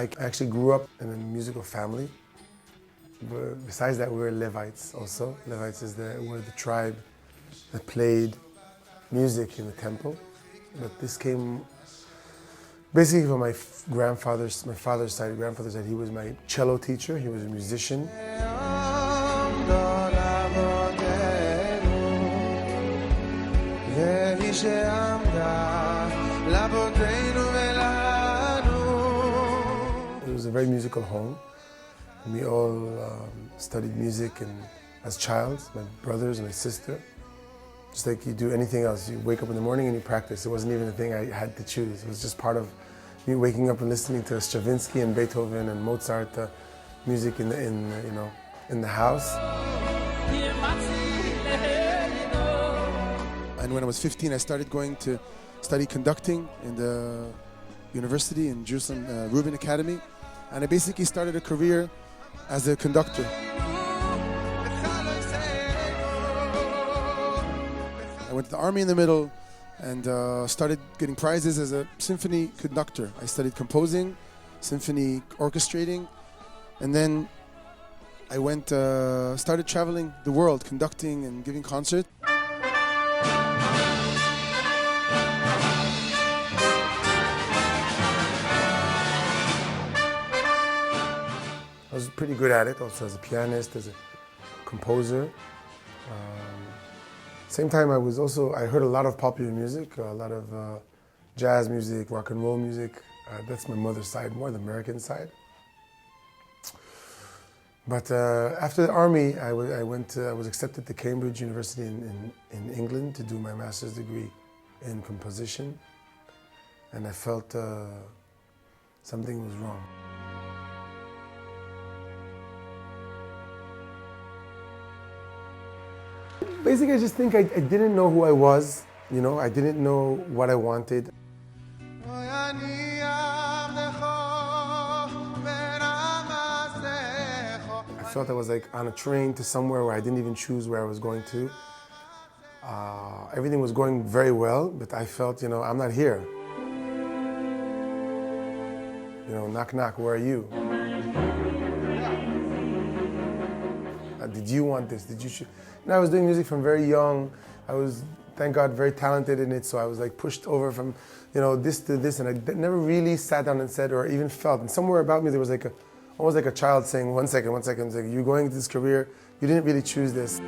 I actually grew up in a musical family. Besides that, we were Levites also. Levites were the tribe that played music in the temple. But this came basically from my father's side. He was my cello teacher. He was a musician. It was a very musical home. We all studied music as childs, my brothers and my sister. Just like you do anything else, you wake up in the morning and you practice. It wasn't even a thing I had to choose. It was just part of me waking up and listening to Stravinsky and Beethoven and Mozart, music in the house. And when I was 15, I started going to study conducting in the university in Jerusalem, Reuben Academy. And I basically started a career as a conductor. I went to the army in the middle and started getting prizes as a symphony conductor. I studied composing, symphony orchestrating, and then I started traveling the world, conducting and giving concerts. I was pretty good at it, also as a pianist, as a composer. Same time, I heard a lot of popular music, a lot of jazz music, rock and roll music. That's my mother's side, more the American side. But after the army, I was accepted to Cambridge University in England to do my master's degree in composition. And I felt something was wrong. Basically, I just think I didn't know who I was, I didn't know what I wanted. I felt I was like on a train to somewhere where I didn't even choose where I was going to. Everything was going very well, but I felt, I'm not here. Knock, knock, where are you? Did you want this? Did you choose? I was doing music from very young. I was, thank God, very talented in it. So I was like pushed over from, this to this, and I never really sat down and said or even felt. And somewhere about me there was almost like a child saying, "1 second, 1 second." It's like, you're going into this career. You didn't really choose this.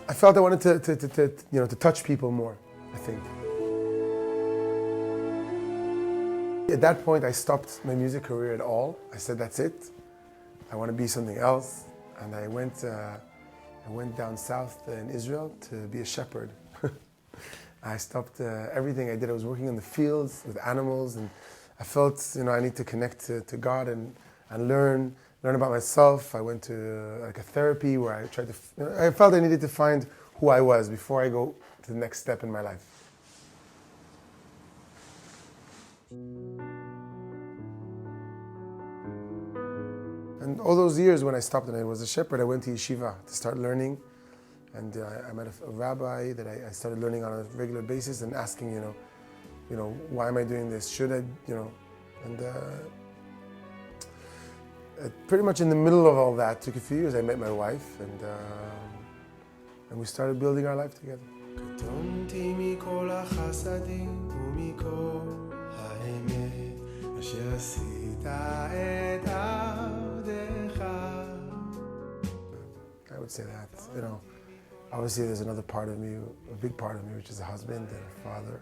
I felt I wanted to touch people more. I think. At that point, I stopped my music career at all. I said, that's it. I want to be something else. And I went down south in Israel to be a shepherd. I stopped everything I did. I was working in the fields with animals, and I felt, I need to connect to God and learn about myself. I went to a therapy where I tried to, I felt I needed to find who I was before I go to the next step in my life. And all those years when I stopped and I was a shepherd, I went to yeshiva to start learning. And I met a rabbi that I started learning on a regular basis and asking, why am I doing this? Should I, and pretty much in the middle of all that, took a few years, I met my wife and we started building our life together. I would say that, obviously there's another part of me, a big part of me, which is a husband and a father,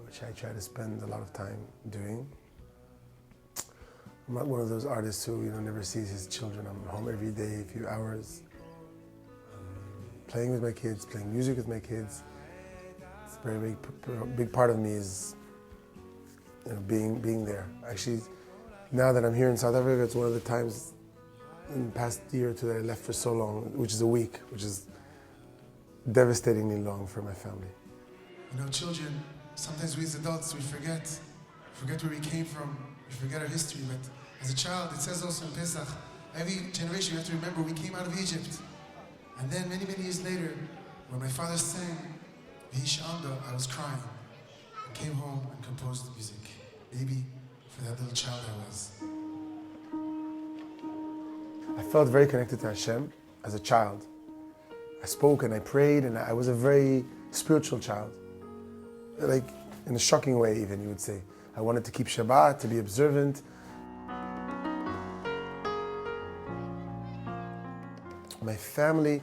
which I try to spend a lot of time doing. I'm not one of those artists who, never sees his children. I'm home every day, a few hours, playing with my kids, playing music with my kids. It's a very big part of me is, being there. Actually, now that I'm here in South Africa, it's one of the times in the past year or two that I left for so long, which is a week, which is devastatingly long for my family. Children, sometimes we as adults, we forget where we came from, we forget our history, but as a child, it says also in Pesach, every generation you have to remember we came out of Egypt. And then many, many years later, when my father sang V'ish Amda, I was crying. And came home and composed the music. Maybe for that little child I was. I felt very connected to Hashem as a child. I spoke and I prayed, and I was a very spiritual child. Like, in a shocking way even, you would say. I wanted to keep Shabbat, to be observant. My family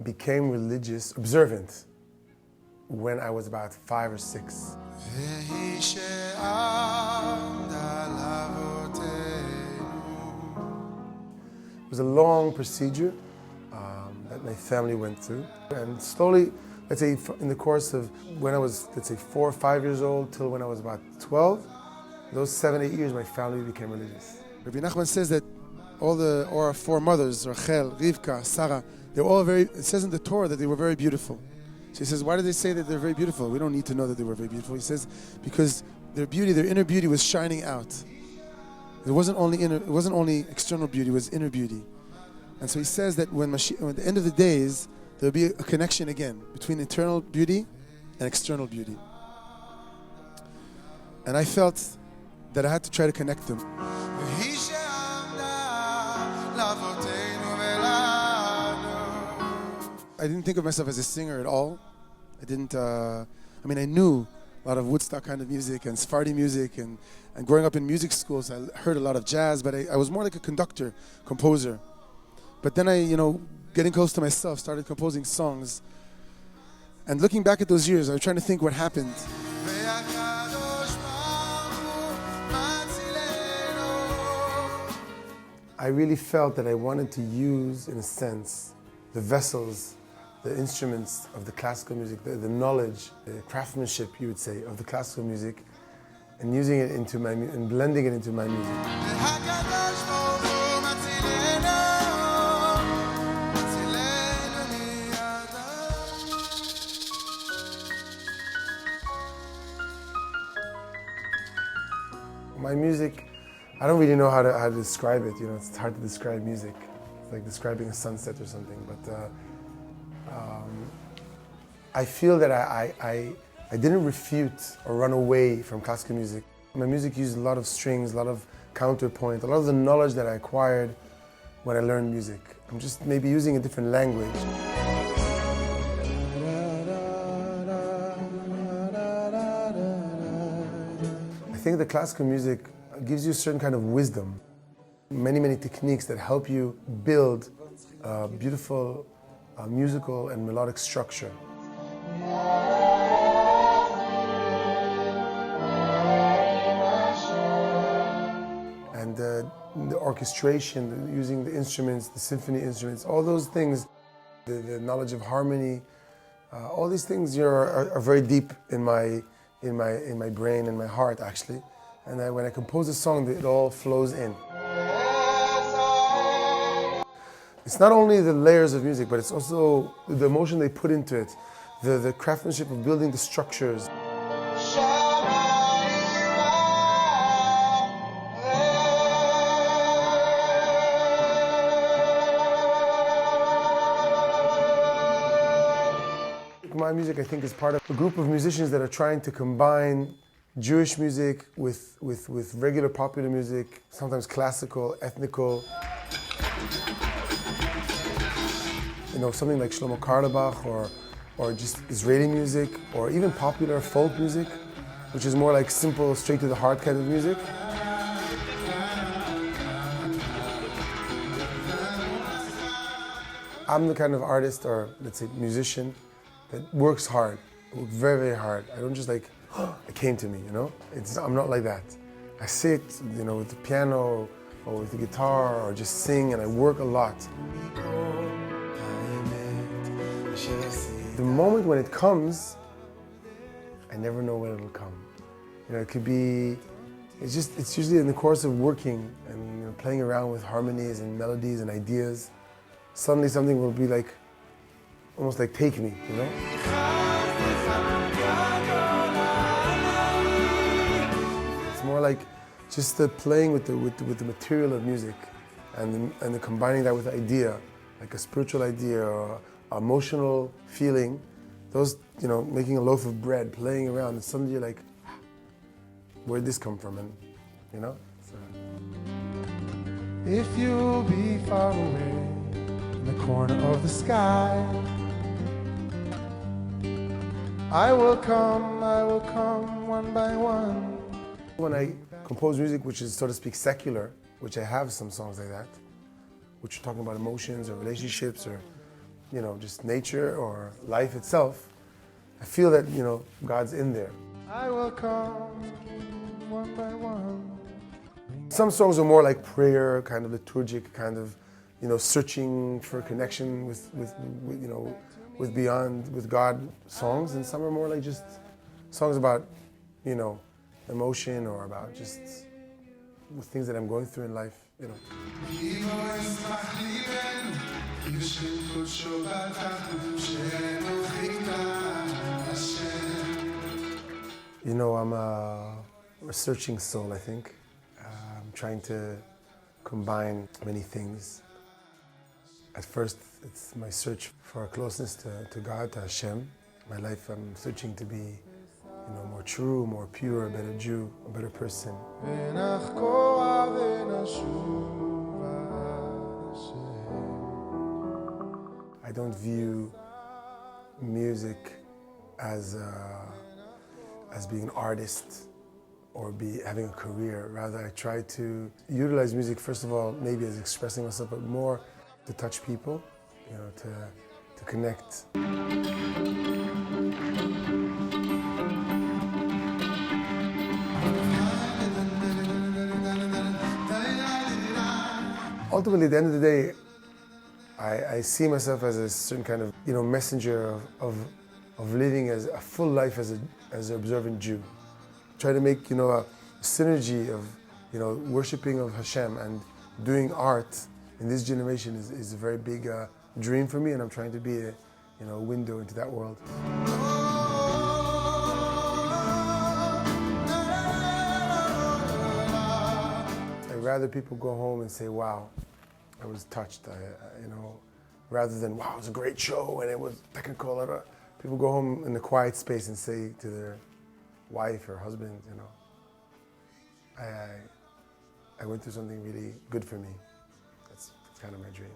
became religious, observant, when I was about 5 or 6. It was a long procedure that my family went through. And slowly, let's say in the course of when I was, let's say 4 or 5 years old till when I was about 12, those 7, 8 years, my family became religious. Rabbi Nachman says that all our 4 mothers, Rachel, Rivka, Sarah, they're all very, it says in the Torah that they were very beautiful. So he says, why did they say that they're very beautiful? We don't need to know that they were very beautiful. He says, because their beauty, their inner beauty was shining out. It wasn't only external beauty, it was inner beauty. And so he says that when at the end of the days, there'll be a connection again between internal beauty and external beauty. And I felt that I had to try to connect them. I didn't think of myself as a singer at all. I knew a lot of Woodstock kind of music and Sephardi music, and growing up in music schools, I heard a lot of jazz, but I was more like a conductor, composer. But then I, getting close to myself, started composing songs. And looking back at those years, I was trying to think what happened. I really felt that I wanted to use, in a sense, the vessels, the instruments of the classical music, the knowledge, the craftsmanship, you would say, of the classical music, and using it into and blending it into my music. My music, I don't really know how to describe it. It's hard to describe music. It's like describing a sunset or something. But I feel that I didn't refute or run away from classical music. My music used a lot of strings, a lot of counterpoint, a lot of the knowledge that I acquired when I learned music. I'm just maybe using a different language. I think the classical music gives you a certain kind of wisdom, many techniques that help you build a beautiful musical and melodic structure. And the orchestration, using the instruments, the symphony instruments, all those things, the knowledge of harmony, all these things are very deep in my brain and my heart, actually. And when I compose a song, it all flows in. It's not only the layers of music, but it's also the emotion they put into it, the craftsmanship of building the structures. My music, I think, is part of a group of musicians that are trying to combine Jewish music with regular popular music, sometimes classical, ethnical. Something like Shlomo Karlebach or just Israeli music, or even popular folk music, which is more like simple, straight to the heart kind of music. I'm the kind of artist, or let's say musician, that works hard, very hard. I don't just like, it came to me, I'm not like that. I sit, with the piano or with the guitar or just sing, and I work a lot. The moment when it comes, I never know when it'll come. It could be, it's usually in the course of working and playing around with harmonies and melodies and ideas. Suddenly something will be like, almost like take me, It's more like just the playing with the material of music and the combining that with idea, like a spiritual idea or emotional feeling. Those, making a loaf of bread, playing around, and suddenly you're like, where'd this come from? And, you know? So. If you'll be far away in the corner of the sky, I will come one by one. When I compose music which is, so to speak, secular, which I have some songs like that, which are talking about emotions or relationships or, you know, just nature or life itself, I feel that, you know, God's in there. I will come one by one. Some songs are more like prayer, kind of liturgic, kind of, you know, searching for connection with you know, with beyond, with God songs, and some are more like just songs about, you know, emotion or about just the things that I'm going through in life, you know. You know, I'm a searching soul, I think. I'm trying to combine many things. At first, it's my search for a closeness to God, to Hashem. My life, I'm searching to be, you know, more true, more pure, a better Jew, a better person. I don't view music as being an artist or having a career. Rather, I try to utilize music, first of all, maybe as expressing myself, but more to touch people, you know, to connect. Ultimately, at the end of the day, I see myself as a certain kind of, you know, messenger of living as a full life as an observant Jew. Try to make, you know, a synergy of, you know, worshiping of Hashem and doing art in this generation is a very big dream for me, and I'm trying to be a, you know, window into that world. I'd rather people go home and say, wow, I was touched, you know, rather than, wow, it was a great show and it was technical. People go home in a quiet space and say to their wife or husband, you know, I went through something really good for me. That's kind of my dream.